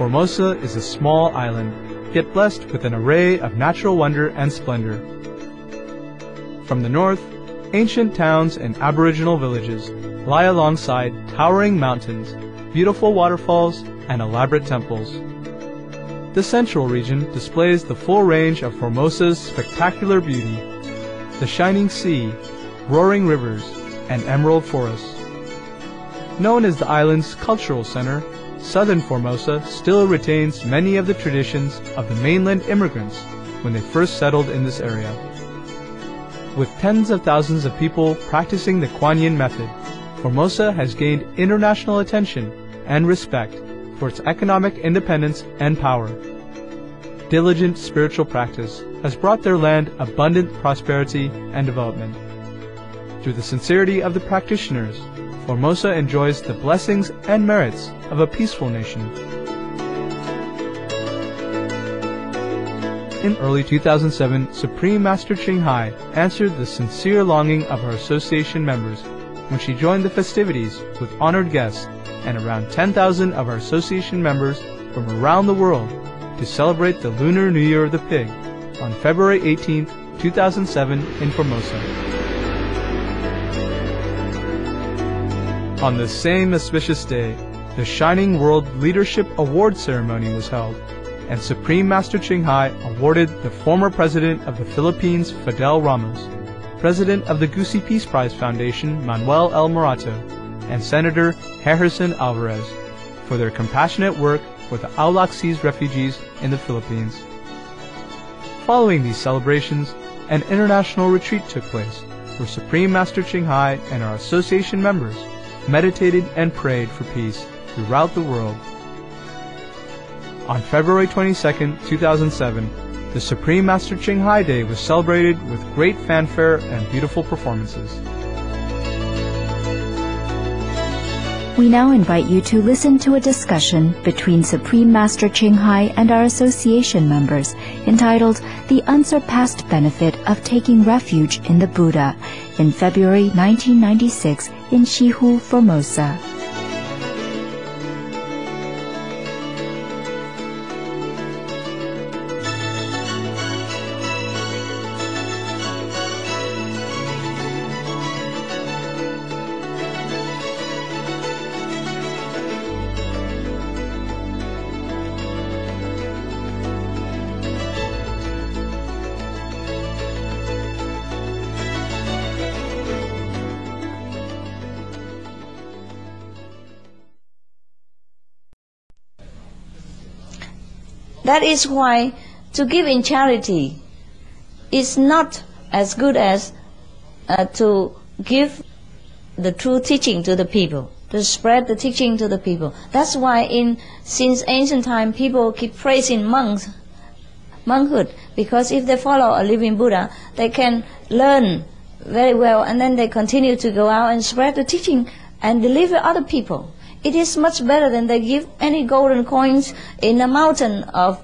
Formosa is a small island, yet blessed with an array of natural wonder and splendor. From the north, ancient towns and aboriginal villages lie alongside towering mountains, beautiful waterfalls, and elaborate temples. The central region displays the full range of Formosa's spectacular beauty: the shining sea, roaring rivers, and emerald forests. Known as the island's cultural center, southern Formosa still retains many of the traditions of the mainland immigrants when they first settled in this area. With tens of thousands of people practicing the Kuan Yin method, Formosa has gained international attention and respect for its economic independence and power. Diligent spiritual practice has brought their land abundant prosperity and development. Through the sincerity of the practitioners, Formosa enjoys the blessings and merits of a peaceful nation. In early 2007, Supreme Master Ching Hai answered the sincere longing of her association members when she joined the festivities with honored guests and around 10,000 of our association members from around the world to celebrate the Lunar New Year of the Pig on February 18, 2007 in Formosa. On the same auspicious day, the Shining World Leadership Award ceremony was held, and Supreme Master Ching Hai awarded the former President of the Philippines, Fidel Ramos, President of the Gusi Peace Prize Foundation, Manuel L. Morato, and Senator Harrison Alvarez for their compassionate work with the Aulaxese refugees in the Philippines. Following these celebrations, an international retreat took place where Supreme Master Ching Hai and our association members meditated and prayed for peace throughout the world. On February 22, 2007, the Supreme Master Ching Hai Day was celebrated with great fanfare and beautiful performances. We now invite you to listen to a discussion between Supreme Master Ching Hai and our association members entitled The Unsurpassed Benefit of Taking Refuge in the Buddha in February 1996 in Shihu, Formosa. That is why to give in charity is not as good as to give the true teaching to the people, to spread the teaching to the people. That's why since ancient time people keep praising monkhood, because if they follow a living Buddha, they can learn very well and then they continue to go out and spread the teaching and deliver other people. It is much better than they give any golden coins in a mountain of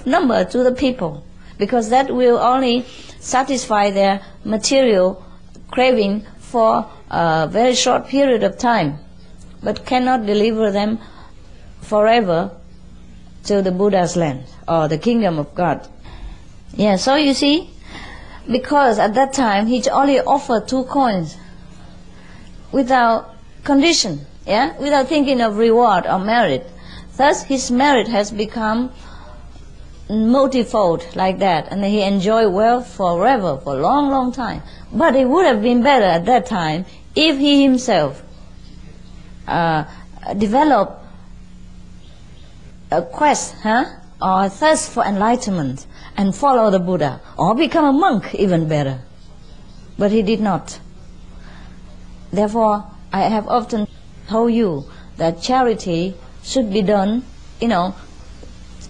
number to the people, because that will only satisfy their material craving for a very short period of time, but cannot deliver them forever to the Buddha's land or the kingdom of God. Yeah, so you see, because at that time he only offered 2 coins without condition. Yeah, without thinking of reward or merit. Thus his merit has become multifold like that, and he enjoyed wealth forever, for a long, long time. But it would have been better at that time if he himself developed a quest or a thirst for enlightenment and follow the Buddha, or become a monk, even better. But he did not. Therefore, I have often told you that charity should be done,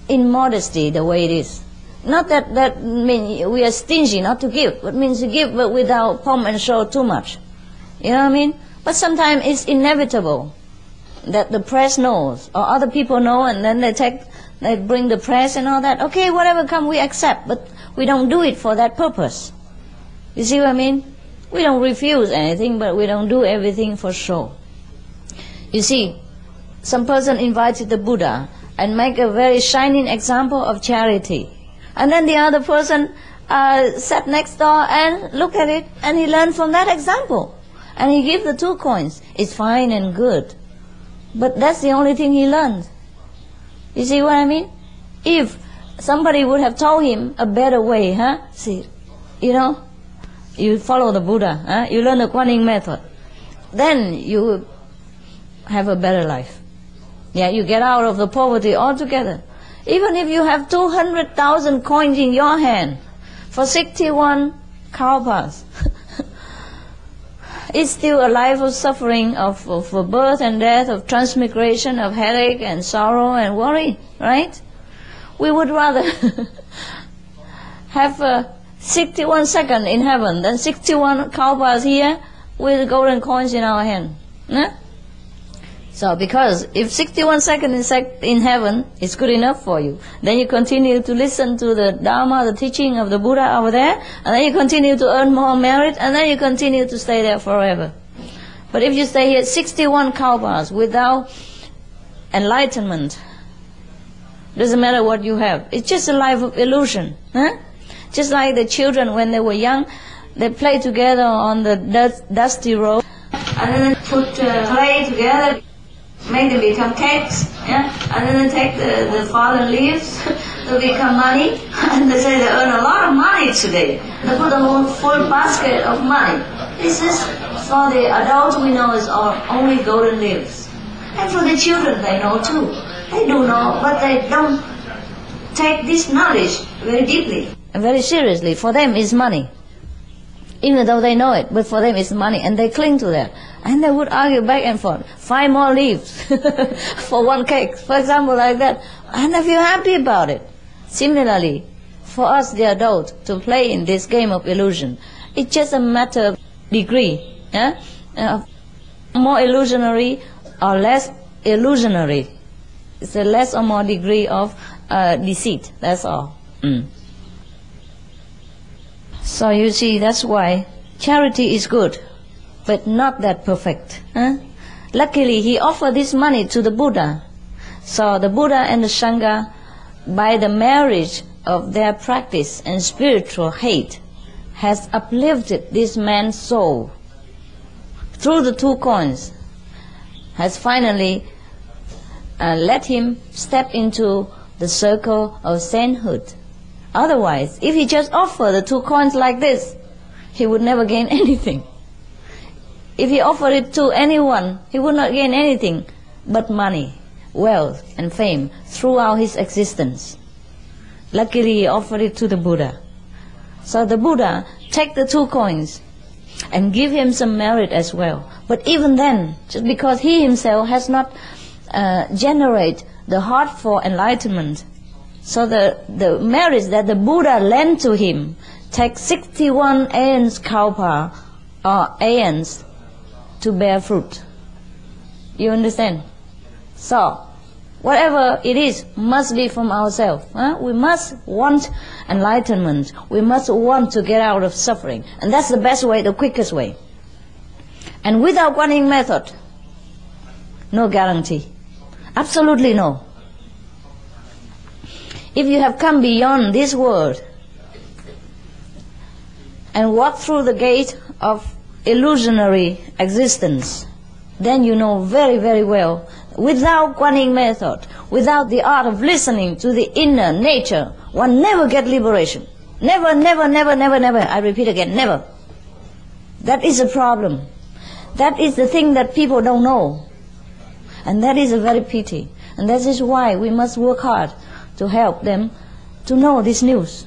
in modesty, the way it is. Not that means we are stingy not to give, but means to give but without pomp and show too much. You know what I mean? But sometimes it's inevitable that the press knows, or other people know, and then they bring the press and all that. Okay, whatever comes we accept, but we don't do it for that purpose. You see what I mean? We don't refuse anything, but we don't do everything for show. You see, some person invited the Buddha and make a very shining example of charity. And then the other person sat next door and looked at it, and he learned from that example. And he gave the 2 coins. It's fine and good. But that's the only thing he learned. You see what I mean? If somebody would have told him a better way, see, you follow the Buddha, you learn the Kuan Yin method, then you will have a better life. Yeah, you get out of the poverty altogether. Even if you have 200,000 coins in your hand for 61 kalpas, it's still a life of suffering, of birth and death, of transmigration, of headache and sorrow and worry, right? We would rather have 61 seconds in heaven than 61 kalpas here with golden coins in our hand. So because if 61 seconds in heaven is good enough for you, then you continue to listen to the Dharma, the teaching of the Buddha over there, and then you continue to earn more merit, and then you continue to stay there forever. But if you stay here 61 kalpas without enlightenment, doesn't matter what you have. It's just a life of illusion. Just like the children when they were young, they play together on the dusty road, and then put clay together, make them become cakes, and then they take the fallen leaves to become money, and they say they earn a lot of money today. They put a whole full basket of money. This is, for the adults we know, is only golden leaves. And for the children they know too. They do know, but they don't take this knowledge very deeply and very seriously. For them it's money. Even though they know it, but for them it's money, and they cling to that. And they would argue back and forth, 5 more leaves for 1 cake, for example, like that. And they feel happy about it. Similarly, for us, the adult, to play in this game of illusion, it's just a matter of degree. More illusionary or less illusionary. It's a less or more degree of deceit, that's all. So you see, that's why charity is good, but not that perfect. Luckily, he offered this money to the Buddha. So the Buddha and the Sangha, by the marriage of their practice and spiritual hate, has uplifted this man's soul through the 2 coins, has finally let him step into the circle of sainthood. Otherwise, if he just offered the 2 coins like this, he would never gain anything. If he offered it to anyone, he would not gain anything but money, wealth and fame throughout his existence. Luckily, he offered it to the Buddha. So the Buddha take the 2 coins and give him some merit as well. But even then, just because he himself has not generate the heart for enlightenment, so the merits that the Buddha lent to him take 61 aeons kalpa or aeons to bear fruit. You understand? So, whatever it is must be from ourselves. We must want enlightenment. We must want to get out of suffering. And that's the best way, the quickest way. And without Kuan Yin method, no guarantee. Absolutely no. If you have come beyond this world and walk through the gate of illusionary existence, then you know very, very well, without Kuan Yin method, without the art of listening to the inner nature, one never get liberation. Never, never, never, never, never. I repeat again, never. That is a problem. That is the thing that people don't know. And that is a very pity. And that is why we must work hard to help them to know this news.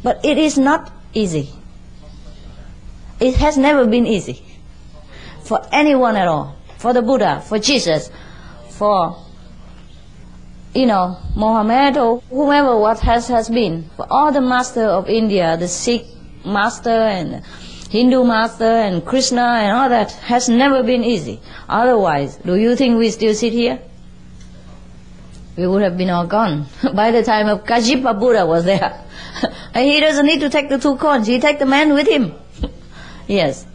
But it is not easy. It has never been easy for anyone at all. For the Buddha, for Jesus, for Mohammed or whomever what has been. For all the master of India, the Sikh master and Hindu master and Krishna and all that has never been easy. Otherwise, do you think we still sit here? We would have been all gone by the time of Kajipa Buddha was there. And he doesn't need to take the 2 coins, he take the man with him. Yes.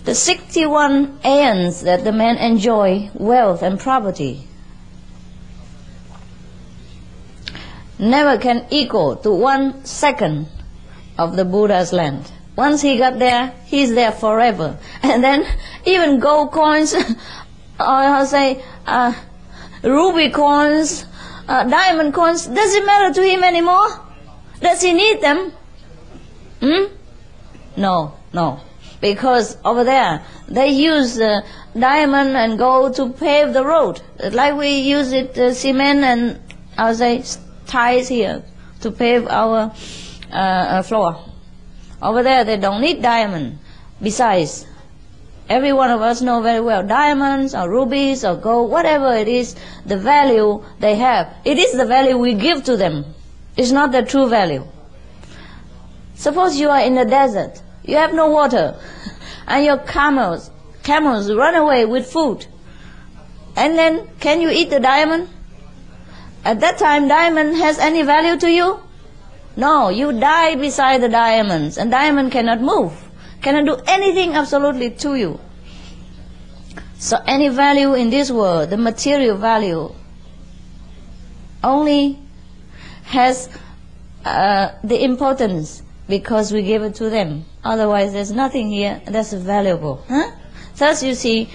The 61 aeons that the man enjoy, wealth and property, never can equal to 1 second of the Buddha's land. Once he got there, he's there forever. And then even gold coins, or I'll say ruby coins, diamond coins, doesn't matter to him anymore. Does he need them? No. Because over there, they use diamond and gold to pave the road. Like we use it, cement and, I'll say, ties here to pave our floor. Over there, they don't need diamond. Besides, every one of us know very well, diamonds or rubies or gold, whatever it is, the value they have, it is the value we give to them. It's not the true value. Suppose you are in the desert, you have no water, and your camels run away with food. And then, can you eat the diamond? At that time, diamond has any value to you? No, you die beside the diamonds, and diamond cannot move, cannot do anything absolutely to you. So any value in this world, the material value, only has the importance because we give it to them. Otherwise, there's nothing here that's valuable. Thus, you see,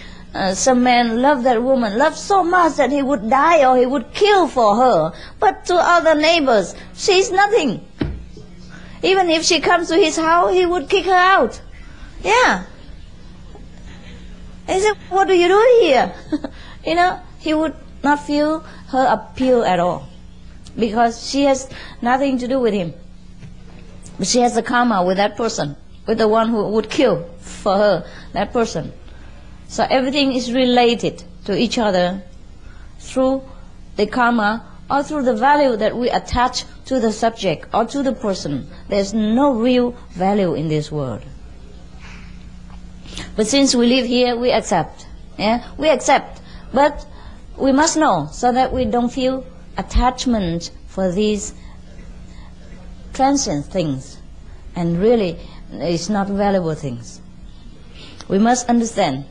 some man loved that woman, loved so much that he would die or he would kill for her. But to other neighbors, she's nothing. Even if she comes to his house, he would kick her out. Yeah. He said, what do you do here? He would not feel her appeal at all, because she has nothing to do with him. But she has the karma with that person, with the one who would kill for her, that person. So everything is related to each other through the karma or through the value that we attach to the subject or to the person. There's no real value in this world. But since we live here, we accept. We accept. But we must know so that we don't feel attachment for these transient things, and really it's not valuable things. We must understand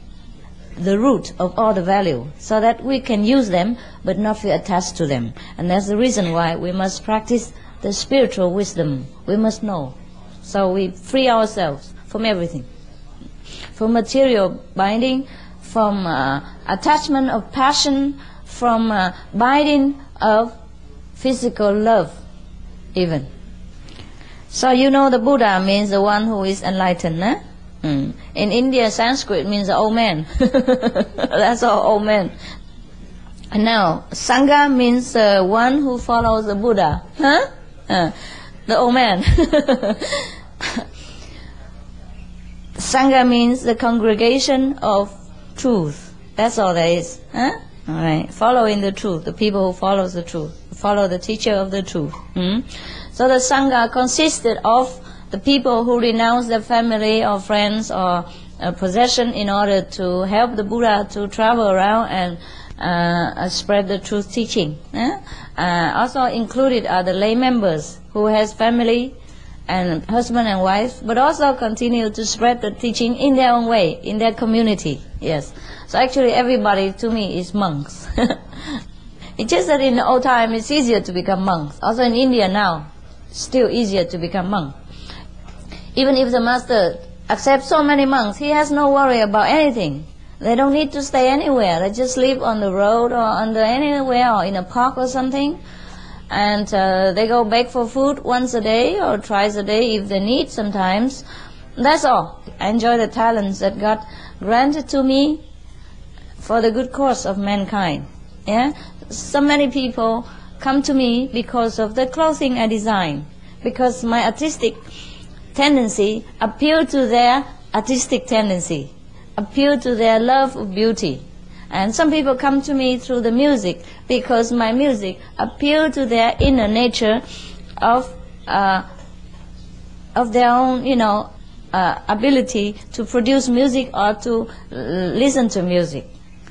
the root of all the value so that we can use them but not feel attached to them. And that's the reason why we must practice the spiritual wisdom. We must know, so we free ourselves from everything, from material binding, from attachment of passion, from binding of physical love even. So the Buddha means the one who is enlightened. In India, Sanskrit means the old man. That's all, old man. And now, Sangha means one who follows the Buddha. The old man. Sangha means the congregation of truth. That's all there is. Alright, following the truth, the people who follows the truth, follow the teacher of the truth. So the Sangha consisted of the people who renounce their family or friends or possession in order to help the Buddha to travel around and spread the truth teaching. Also included are the lay members who has family and husband and wife, but also continue to spread the teaching in their own way, in their community. Yes. So actually everybody to me is monks. It's just that in the old time it's easier to become monks. Also in India now, still easier to become monk. Even if the master accepts so many monks, he has no worry about anything. They don't need to stay anywhere. They just live on the road or under anywhere or in a park or something. And they go beg for food once a day or twice a day if they need sometimes. That's all. I enjoy the talents that God granted to me for the good cause of mankind. So many people come to me because of the clothing I design, because my artistic tendency appeal to their artistic tendency, appeal to their love of beauty. And some people come to me through the music because my music appeal to their inner nature of their own, ability to produce music or to listen to music.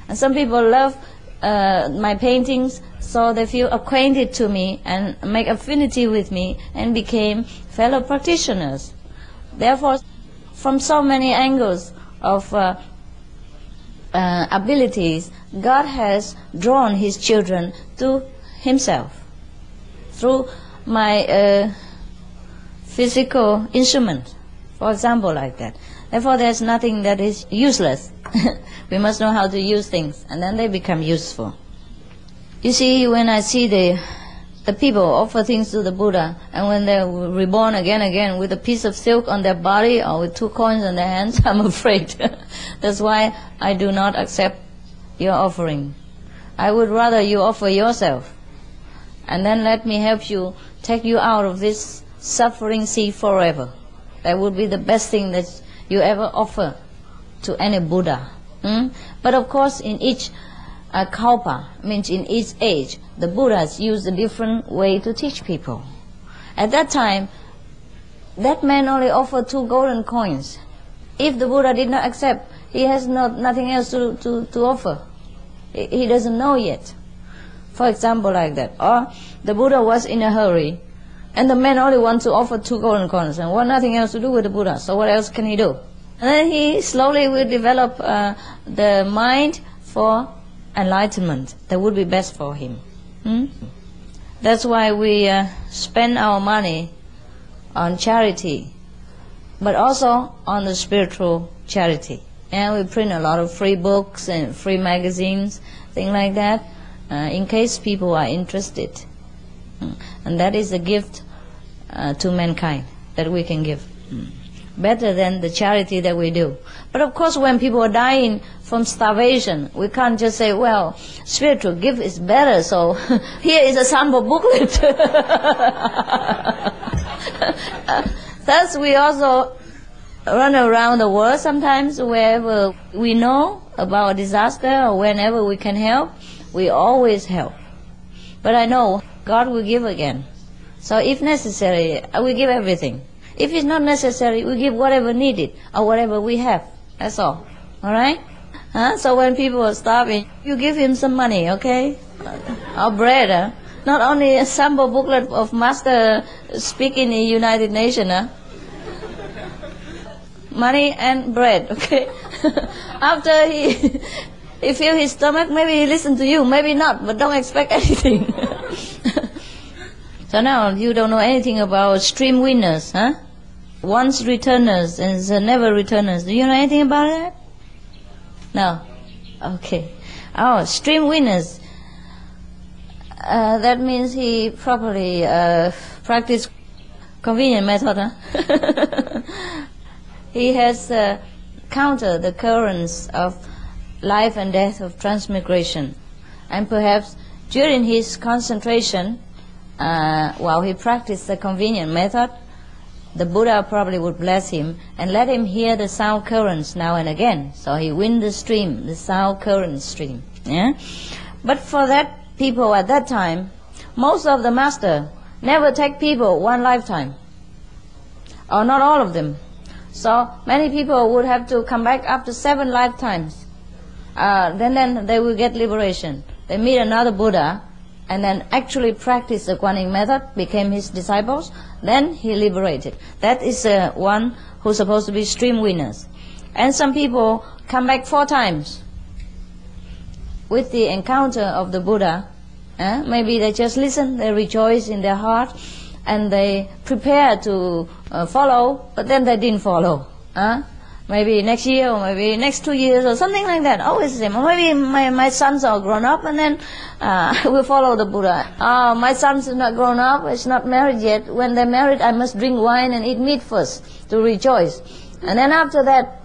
And some people love my paintings, so they feel acquainted to me and make affinity with me and became fellow practitioners. Therefore, from so many angles of abilities, God has drawn His children to Himself. through my physical instrument, for example, like that. Therefore, there's nothing that is useless. We must know how to use things, and then they become useful. You see, when I see the people offer things to the Buddha, and when they're reborn again with a piece of silk on their body or with 2 coins on their hands, I'm afraid. That's why I do not accept your offering. I would rather you offer yourself, and then let me help you, take you out of this suffering sea forever. That would be the best thing that you ever offer to any Buddha. But of course, in each kalpa, means in each age, the Buddhas used a different way to teach people. At that time, that man only offered 2 golden coins. If the Buddha did not accept, he has nothing else to offer. He doesn't know yet. For example, like that. Or the Buddha was in a hurry, and the man only wants to offer 2 golden coins and want nothing else to do with the Buddha. So what else can he do? And then he slowly will develop the mind for enlightenment. That would be best for him. That's why we spend our money on charity, but also on the spiritual charity. And we print a lot of free books and free magazines, things like that, in case people are interested. And that is a gift to mankind that we can give. Better than the charity that we do. But of course, when people are dying from starvation, we can't just say, well, spiritual gift is better, so here is a sample booklet. Thus, we also run around the world sometimes, wherever we know about a disaster or whenever we can help, we always help. But I know God will give again. So if necessary, we give everything. If it's not necessary, we give whatever needed or whatever we have. That's all. All right? So when people are starving, you give him some money, okay? Or bread. Not only a sample booklet of Master speaking in United Nations. Money and bread, okay? After he fills his stomach, maybe he listens to you, maybe not, but don't expect anything. So now you don't know anything about stream winners, once returners and never returners. Do you know anything about that? No? Okay. Oh, stream winners. That means he probably practiced convenient method, He has countered the currents of life and death of transmigration. And perhaps during his concentration, while he practiced the convenient method, the Buddha probably would bless him and let him hear the sound currents now and again. So he win the stream, the sound current stream. Yeah? But for that people at that time, most of the master never take people one lifetime. Or not all of them. So many people would have to come back after 7 lifetimes. Then they will get liberation. They meet another Buddha and then actually practice the Guanyin method, became his disciples, then he liberated. That is one who's supposed to be stream winners. And some people come back 4 times with the encounter of the Buddha. Maybe they just listen, they rejoice in their heart, and they prepare to follow, but then they didn't follow. Maybe next year, or maybe next 2 years, or something like that. Always the same. Or maybe my sons are grown up, and then I will follow the Buddha. My sons are not grown up, it's not married yet. When they're married, I must drink wine and eat meat first to rejoice. And then after that,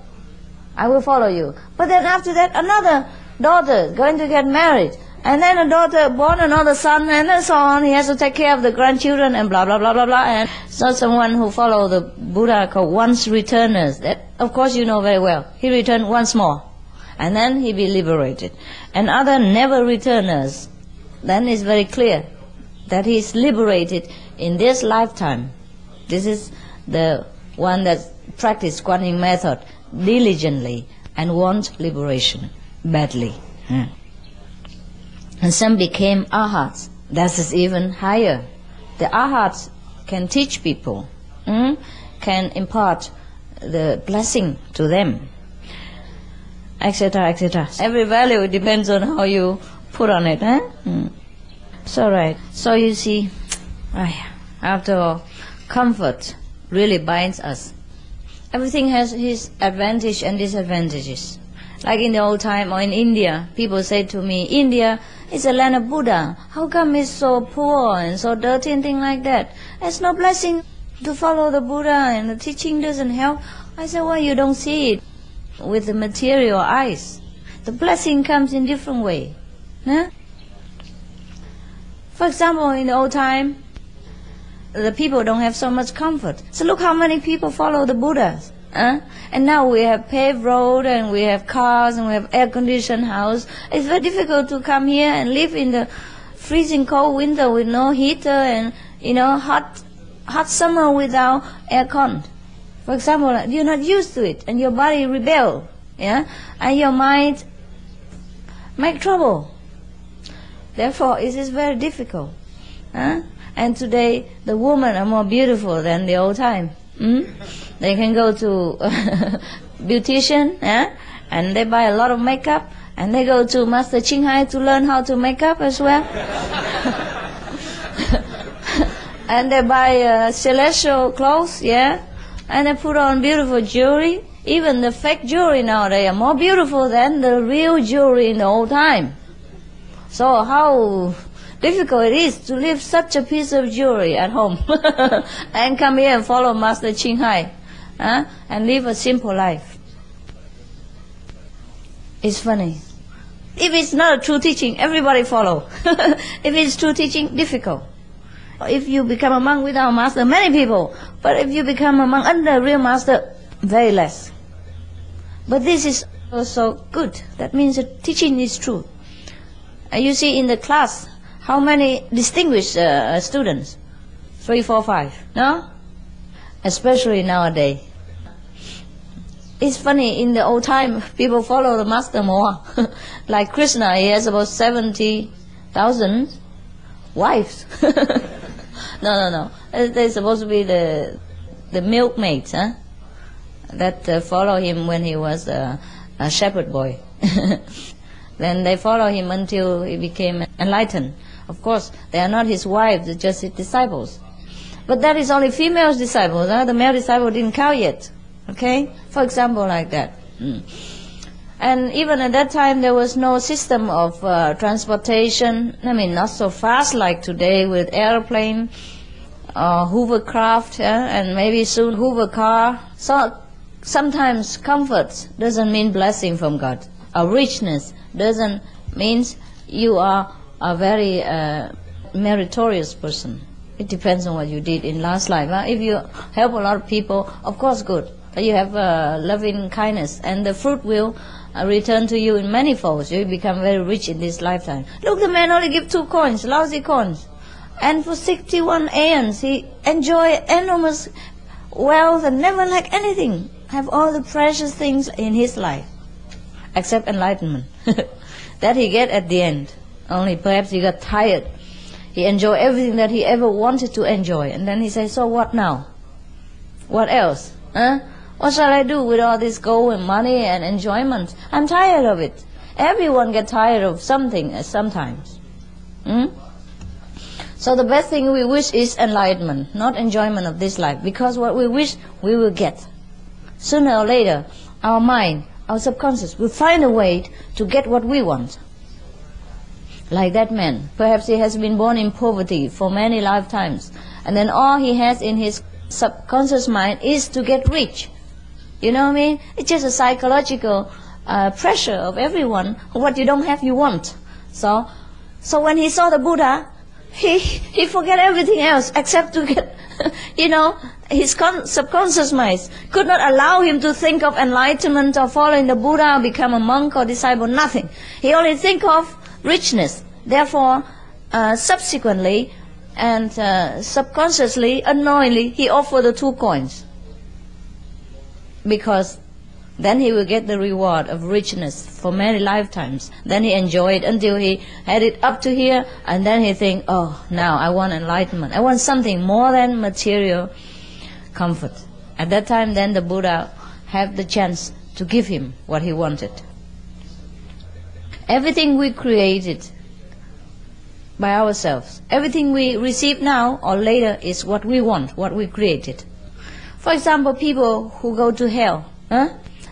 I will follow you. But then after that, another daughter going to get married. And then a daughter born another son, and then so on. He has to take care of the grandchildren and blah, blah, blah, blah, blah. And so someone who follow the Buddha called once returners. That, of course, you know very well. He returned once more. And then he be liberated. And other never returners, then it's very clear that he is liberated in this lifetime. This is the one that practiced Guanyin method diligently and want liberation badly. And some became arhats. That is even higher. The arhats can teach people, can impart the blessing to them, etc., etc. Every value depends on how you put on it. So right. So you see, After all, comfort really binds us. Everything has its advantage and disadvantages. Like in the old time or in India, people say to me, India is a land of Buddha. How come it's so poor and so dirty and things like that? There's no blessing to follow the Buddha and the teaching doesn't help. I said, well, you don't see it with the material eyes. The blessing comes in different way. Huh? For example, in the old time, the people don't have so much comfort. So look how many people follow the Buddhas. And now we have paved road and we have cars and we have air-conditioned house. It's very difficult to come here and live in the freezing cold winter with no heater and, hot summer without aircon. For example, you're not used to it and your body rebel, and your mind make trouble. Therefore, it is very difficult. And today, the women are more beautiful than the old time. They can go to beautician, and they buy a lot of makeup, and they go to Master Ching Hai to learn how to make up as well. And they buy celestial clothes, and they put on beautiful jewelry. Even the fake jewelry nowadays are more beautiful than the real jewelry in the old time. So how difficult it is to leave such a piece of jewelry at home and come here and follow Master Ching Hai and live a simple life. It's funny. If it's not a true teaching, everybody follow. If it's true teaching, difficult. If you become a monk without a master, many people. But if you become a monk under a real master, very less. But this is also good. That means the teaching is true. You see in the class, how many distinguished students? 3, 4, 5, no? Especially nowadays. It's funny, in the old time, people follow the master more. Like Krishna, he has about 70,000 wives. No. They're supposed to be the milkmaids, that follow him when he was a shepherd boy. Then they follow him until he became enlightened. Of course, they are not his wives, they're just his disciples. But that is only female disciples. The male disciple didn't count yet. Okay? For example, like that. And even at that time, there was no system of transportation. Not so fast like today with airplane, hovercraft, and maybe soon hover car. So sometimes comfort doesn't mean blessing from God. Or richness doesn't mean you are a very meritorious person. It depends on what you did in last life. If you help a lot of people, of course good. You have loving kindness, and the fruit will return to you in many folds. You become very rich in this lifetime. Look, the man only give 2 coins, lousy coins. And for 61 aeons, he enjoy enormous wealth and never lack anything. Have all the precious things in his life, except enlightenment. That he get at the end. Only perhaps he got tired. He enjoyed everything that he ever wanted to enjoy. And then he says, so what now? What else? What shall I do with all this gold and money and enjoyment? I'm tired of it. Everyone gets tired of something sometimes. So the best thing we wish is enlightenment, not enjoyment of this life. Because what we wish, we will get. Sooner or later, our mind, our subconscious will find a way to get what we want. Like that man. Perhaps he has been born in poverty for many lifetimes. And then all he has in his subconscious mind is to get rich. You know what I mean? It's just a psychological pressure of everyone. What you don't have, you want. So when he saw the Buddha, he forget everything else except to get, his subconscious mind could not allow him to think of enlightenment or following the Buddha or become a monk or disciple, nothing. He only think of richness. Therefore, subsequently and subconsciously, unknowingly, he offered the 2 coins. Because then he will get the reward of richness for many lifetimes. Then he enjoyed until he had it up to here, and then he think, oh, now I want enlightenment. I want something more than material comfort. At that time, then the Buddha had the chance to give him what he wanted. Everything we created by ourselves. Everything we receive now or later is what we want, what we created. For example, people who go to hell,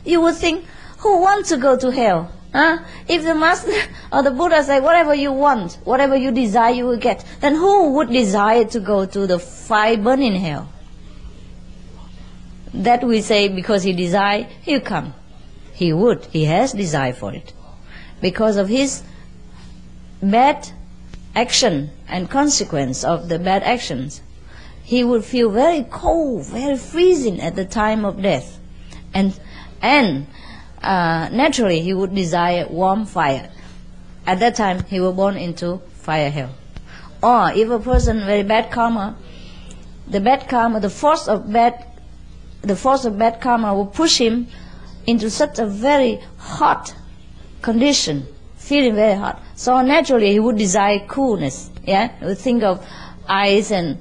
you would think, who wants to go to hell? If the Master or the Buddha say, whatever you want, whatever you desire, you will get, then who would desire to go to the fire burning hell? That we say because he desire, he'll come. He would. He has desire for it. Because of his bad action and consequence of the bad actions, he would feel very cold, very freezing at the time of death. And naturally he would desire warm fire. At that time he was born into fire hell. Or if a person very bad karma, the force of bad karma will push him into such a very hot condition, feeling very hot. So naturally he would desire coolness. He would think of ice and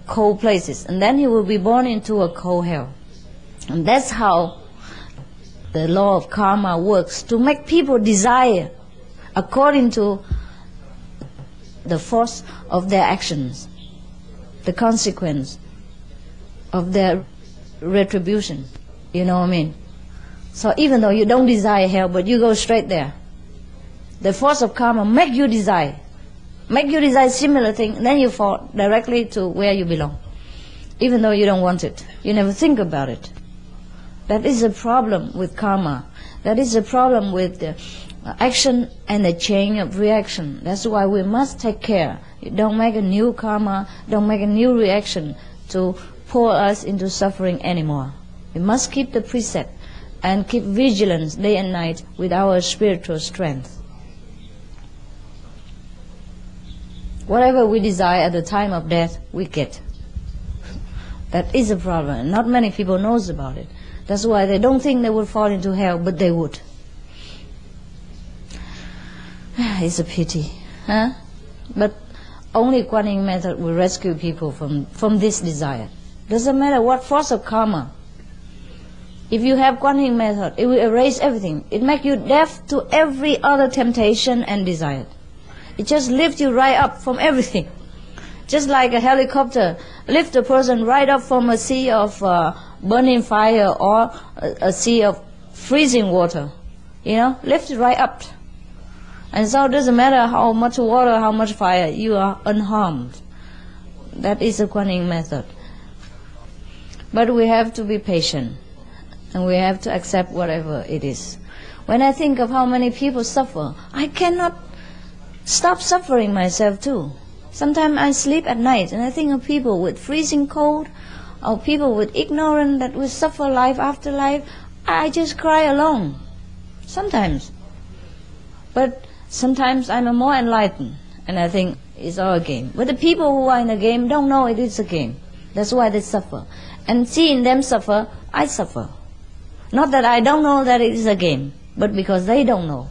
cold places, and then he will be born into a cold hell. And that's how the law of karma works, to make people desire according to the force of their actions, the consequence of their retribution. You know what I mean? So even though you don't desire hell, but you go straight there, the force of karma make you desire similar thing, then you fall directly to where you belong, even though you don't want it. You never think about it. That is a problem with karma. That is a problem with the action and the chain of reaction. That's why we must take care. You don't make a new karma, don't make a new reaction to pour us into suffering anymore. We must keep the precept and keep vigilance day and night with our spiritual strength. Whatever we desire at the time of death, we get. That is a problem. Not many people knows about it. That's why they don't think they would fall into hell, but they would. It's a pity. But only Kuan Yin method will rescue people from this desire. Doesn't matter what force of karma. If you have Kuan Yin method, it will erase everything. It makes you deaf to every other temptation and desire. It just lifts you right up from everything. Just like a helicopter lifts a person right up from a sea of burning fire or a sea of freezing water. Lift it right up. And so it doesn't matter how much water, how much fire, you are unharmed. That is the Kuan Yin method. But we have to be patient, and we have to accept whatever it is. When I think of how many people suffer, I cannot stop suffering myself too. Sometimes I sleep at night and I think of people with freezing cold, or people with ignorance that will suffer life after life. I just cry alone. Sometimes. But sometimes I'm more enlightened and I think it's all a game. But the people who are in the game don't know it is a game. That's why they suffer. And seeing them suffer, I suffer. Not that I don't know that it is a game, but because they don't know.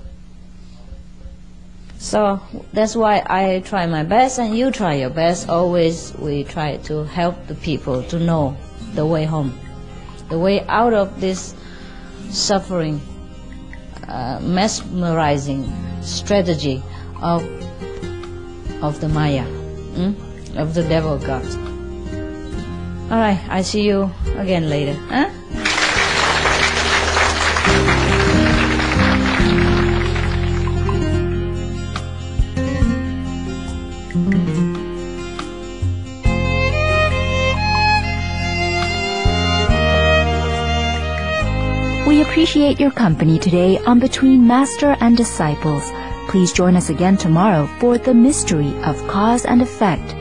So that's why I try my best and you try your best. Always we try to help the people to know the way home, the way out of this suffering, mesmerizing strategy of the Maya, of the devil god. All right, I see you again later. We appreciate your company today on Between Master and Disciples. Please join us again tomorrow for The Mystery of Cause and Effect.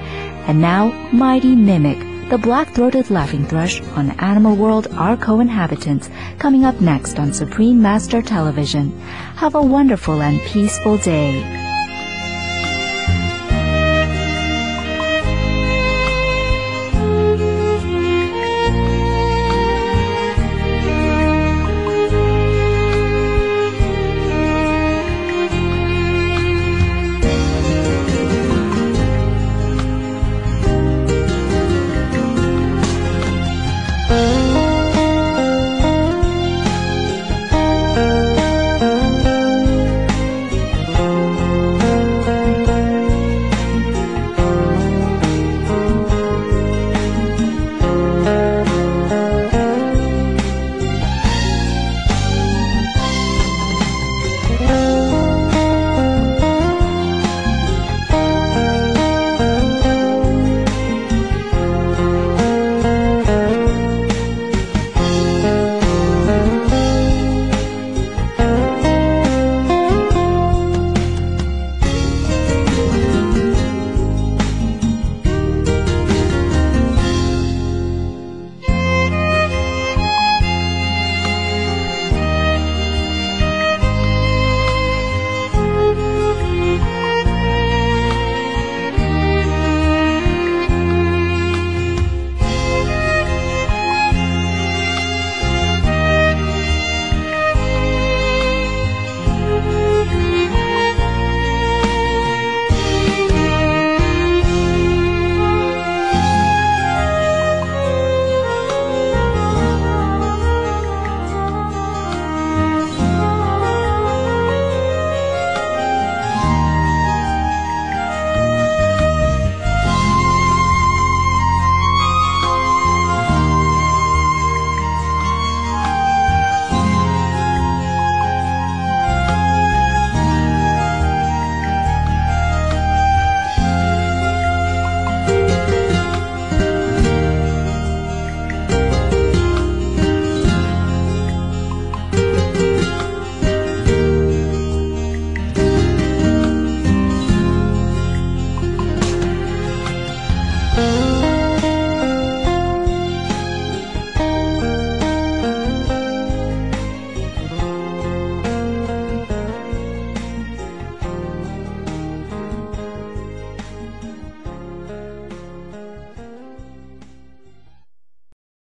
And now, Mighty Mimic, the black-throated laughing thrush on Animal World, Our Co-Inhabitants, coming up next on Supreme Master Television. Have a wonderful and peaceful day. Thank you.